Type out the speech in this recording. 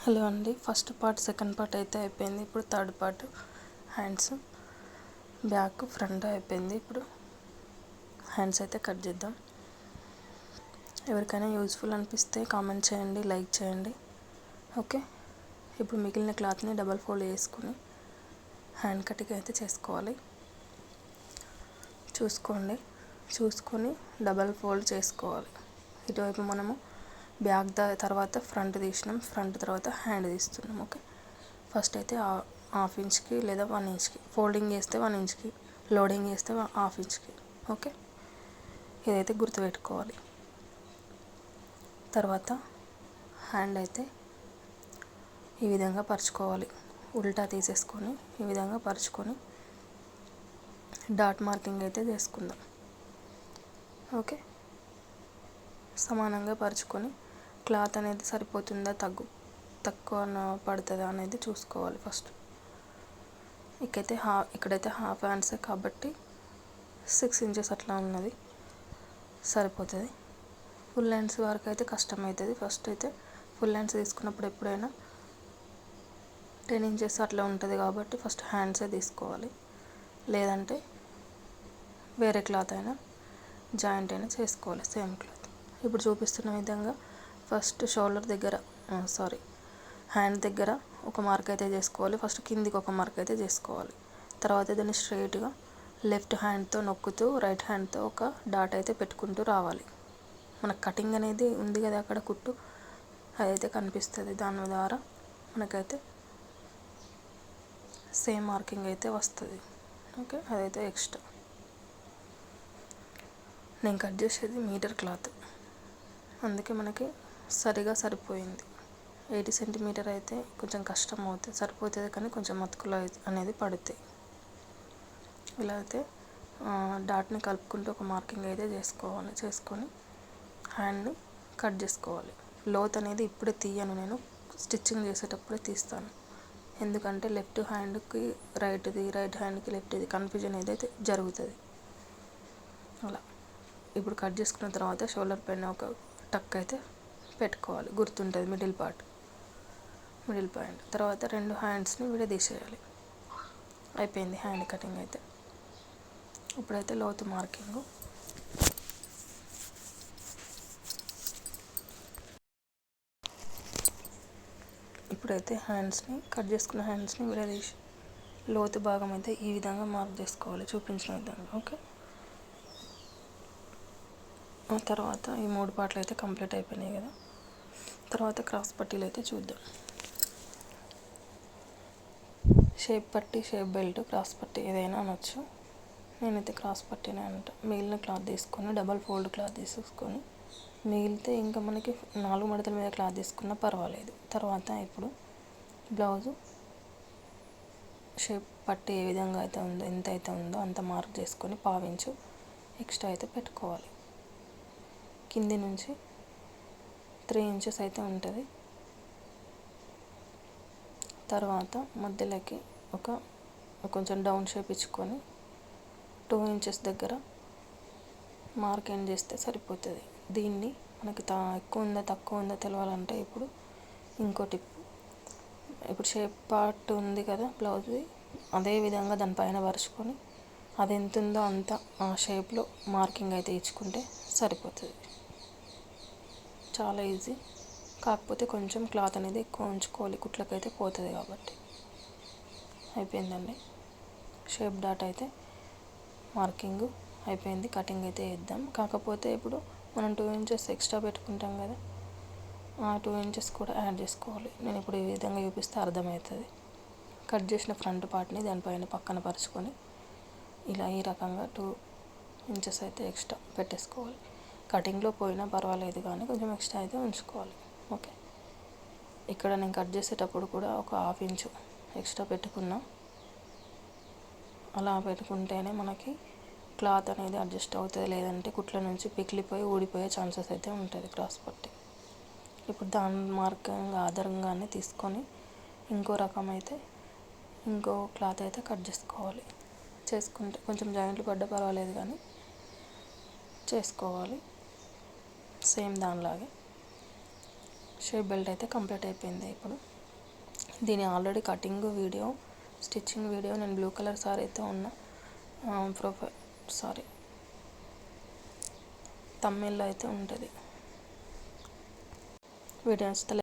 Hello అండి. First part second part అయితే అయిపోయింది. ఇప్పుడు third part hands, back, front అయిపోయింది. ఇప్పుడు హ్యాండ్స్ అయితే కట్ చేద్దాం. ఎవరికైనా యూజ్ఫుల్ అనిపిస్తే కామెంట్ చేయండి, లైక్ చేయండి. ఓకే, ఇప్పుడు మిగిలిన క్లాత్ని డబల్ ఫోల్డ్ చేసుకుని హ్యాండ్ కటింగ్ అయితే చేసుకోవాలి. చూసుకొని డబల్ ఫోల్డ్ చేసుకోవాలి. ఇటువైపు మనము బ్యాక్ తర్వాత ఫ్రంట్ తీసినాం, ఫ్రంట్ తర్వాత హ్యాండ్ తీస్తున్నాం. ఓకే, ఫస్ట్ అయితే హాఫ్ ఇంచ్కి లేదా 1 ఇంచ్కి ఫోల్డింగ్ చేస్తే 1 ఇంచ్కి, లోడింగ్ చేస్తే హాఫ్ ఇంచ్కి. ఓకే, ఇదైతే గుర్తుపెట్టుకోవాలి. తర్వాత హ్యాండ్ అయితే ఈ విధంగా పరుచుకోవాలి. ఉల్టా తీసేసుకొని ఈ విధంగా పరుచుకొని డాట్ మార్కింగ్ అయితే చేసుకుందాం. ఓకే, సమానంగా పరుచుకొని క్లాత్ అనేది సరిపోతుందా, తక్కువ పడుతుందా అనేది చూసుకోవాలి ఫస్ట్. ఇక్కడైతే హాఫ్ హ్యాండ్సే కాబట్టి 6 ఇంచెస్ అట్లా ఉన్నది, సరిపోతుంది. ఫుల్ హ్యాండ్స్ వరకు అయితే కష్టమవుతుంది. ఫస్ట్ అయితే ఫుల్ హ్యాండ్స్ తీసుకున్నప్పుడు ఎప్పుడైనా 10 ఇంచెస్ అట్లా ఉంటుంది కాబట్టి ఫస్ట్ హ్యాండ్సే తీసుకోవాలి. లేదంటే వేరే క్లాత్ అయినా జాయింట్ అయినా చేసుకోవాలి, సేమ్ క్లాత్. ఇప్పుడు చూపిస్తున్న విధంగా ఫస్ట్ షోల్డర్ దగ్గర హ్యాండ్ దగ్గర ఒక మార్క్ అయితే చేసుకోవాలి. ఫస్ట్ కిందికి ఒక మార్క్ అయితే చేసుకోవాలి. తర్వాత దాన్ని స్ట్రైట్గా లెఫ్ట్ హ్యాండ్తో నొక్కుతూ రైట్ హ్యాండ్తో ఒక డాట్ అయితే పెట్టుకుంటూ రావాలి. మన కటింగ్ అనేది ఉంది కదా అక్కడ కుట్టు, అదైతే కనిపిస్తుంది. దాని ద్వారా మనకైతే సేమ్ మార్కింగ్ అయితే వస్తుంది. ఓకే, అదైతే ఎక్స్ట్రా. నేను కట్ చేసేది మీటర్ క్లాత్, అందుకే మనకి సరిపోయింది. 80 సెంటీమీటర్ అయితే కొంచెం కష్టం అవుతుంది, సరిపోతుంది కానీ కొంచెం మతుకులు అనేది పడుతాయి. ఇలా అయితే డాట్ని కలుపుకుంటూ ఒక మార్కింగ్ అయితే చేసుకొని హ్యాండ్ని కట్ చేసుకోవాలి. లోత్ అనేది ఇప్పుడే తీయను, నేను స్టిచ్చింగ్ చేసేటప్పుడే తీస్తాను. ఎందుకంటే లెఫ్ట్ హ్యాండ్కి రైట్ హ్యాండ్కి లెఫ్ట్ది కన్ఫ్యూజన్ ఏదైతే జరుగుతుంది. అలా ఇప్పుడు కట్ చేసుకున్న తర్వాత షోల్డర్ పైన ఒక టక్ అయితే పెట్టుకోవాలి, గుర్తుంటుంది. మిడిల్ పాయింట్ తర్వాత 2 హ్యాండ్స్ని విడదీసేయాలి. అయిపోయింది హ్యాండ్ కటింగ్ అయితే. ఇప్పుడైతే లోతు మార్కింగ్. ఇప్పుడైతే కట్ చేసుకున్న హ్యాండ్స్ని విడదీసి లోతు భాగం అయితే ఈ విధంగా మార్క్ చేసుకోవాలి, చూపించిన విధంగా. ఓకే, తర్వాత ఈ 3 పార్ట్లు అయితే కంప్లీట్ అయిపోయినాయి కదా. తర్వాత క్రాస్ పట్టీలు అయితే చూద్దాం. షేప్ పట్టీ, షేప్ బెల్ట్, క్రాస్ పట్టీ ఏదైనా అనొచ్చు. నేనైతే క్రాస్ పట్టీనే అంట. మిగిలిన క్లాత్ తీసుకొని డబల్ ఫోల్డ్ క్లాత్ తీసుకొని, మిగిలితే ఇంకా మనకి 4 మడతల మీద క్లాత్ తీసుకున్నా పర్వాలేదు. తర్వాత ఇప్పుడు బ్లౌజు షేప్ పట్టీ ఏ విధంగా అయితే ఉందో, ఎంత అయితే ఉందో అంత మార్క్ చేసుకొని పావించు ఎక్స్ట్రా అయితే పెట్టుకోవాలి. కింది నుంచి 3 ఇంచెస్ అయితే ఉంటుంది. తర్వాత మధ్యలోకి కొంచెం డౌన్ షేప్ ఇచ్చుకొని 2 ఇంచెస్ దగ్గర మార్క్ ఎండ్ చేస్తే సరిపోతుంది. దీన్ని మనకి ఎక్కువ ఉందా తక్కువ ఉందా తెలవాలంటే ఇప్పుడు ఇంకో టిప్. ఇప్పుడు షేప్ పార్ట్ ఉంది కదా బ్లౌజ్ది, అదే విధంగా దానిపైన పరుచుకొని అది ఎంత ఉందో అంత ఆ షేప్లో మార్కింగ్ అయితే ఇచ్చుకుంటే సరిపోతుంది. చాలా ఈజీ. కాకపోతే కొంచెం క్లాత్ అనేది ఎక్కువ ఉంచుకోవాలి, కుట్లకైతే పోతుంది కాబట్టి. అయిపోయిందండి, షేప్ డాట్ అయితే మార్కింగ్ అయిపోయింది. కటింగ్ అయితే వేద్దాం. కాకపోతే ఇప్పుడు మనం 2 ఇంచెస్ ఎక్స్ట్రా పెట్టుకుంటాం కదా, ఆ 2 ఇంచెస్ కూడా యాడ్ చేసుకోవాలి. నేను ఇప్పుడు ఈ విధంగా చూపిస్తే అర్థమవుతుంది. కట్ చేసిన ఫ్రంట్ పార్ట్ని దానిపైన పక్కన పరుచుకొని ఇలా ఈ రకంగా 2 ఇంచెస్ అయితే ఎక్స్ట్రా పెట్టేసుకోవాలి. కటింగ్లో పోయినా పర్వాలేదు కానీ కొంచెం ఎక్స్ట్రా అయితే ఉంచుకోవాలి. ఓకే, ఇక్కడ నేను కట్ చేసేటప్పుడు కూడా ఒక హాఫ్ ఇంచు ఎక్స్ట్రా పెట్టుకున్నా. అలా పెట్టుకుంటేనే మనకి క్లాత్ అనేది అడ్జస్ట్ అవుతుంది, లేదంటే కుట్ల నుంచి పికిలిపోయి ఊడిపోయే ఛాన్సెస్ అయితే ఉంటుంది క్రాస్ పట్టి. ఇప్పుడు దాని మార్కింగ్ ఆధారంగానే తీసుకొని ఇంకో క్లాత్ అయితే కట్ చేసుకుంటే కొంచెం జాయింట్లు పడ్డా పర్వాలేదు కానీ చేసుకోవాలి. సేమ్ దానిలాగే షేప్ బెల్ట్ అయితే కంప్లీట్ అయిపోయింది. ఇప్పుడు దీని already cutting video, stitching video నేను బ్లూ కలర్ సారీ అయితే ఉన్న తమ్మిల్లో అయితే ఉంటుంది. వీడియో నచ్చితే